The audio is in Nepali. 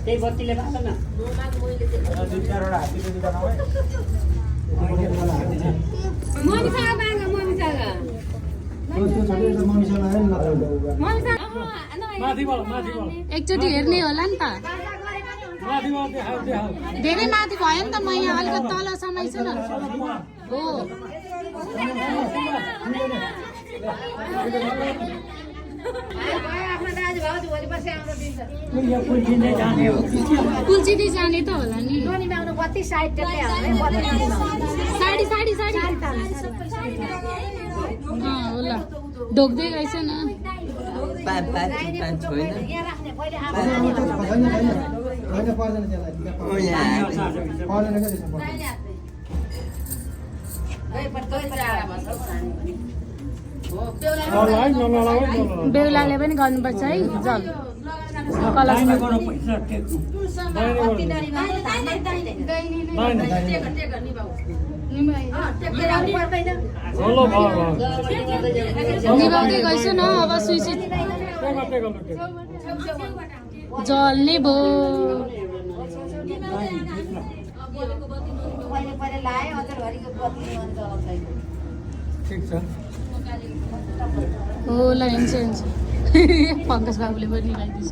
त्यही बत्तीले बाल्छ न एकचोटि हेर्ने होला नि त धेरै माथि भयो नि त म यहाँ अलिकति तल समाइछु न हो कुल्चिँदै जाने त होला नि साडी साडी साडी होला ढोक्दै गएछ न बेहुलाले पनि गर्नुपर्छ है जल निभाउँदै गएछ न अब स्विच जल्ने भयो हो ल हिँड्छ हिँड्छ पङ्कज बाबुले पनि लगाइदिन्छ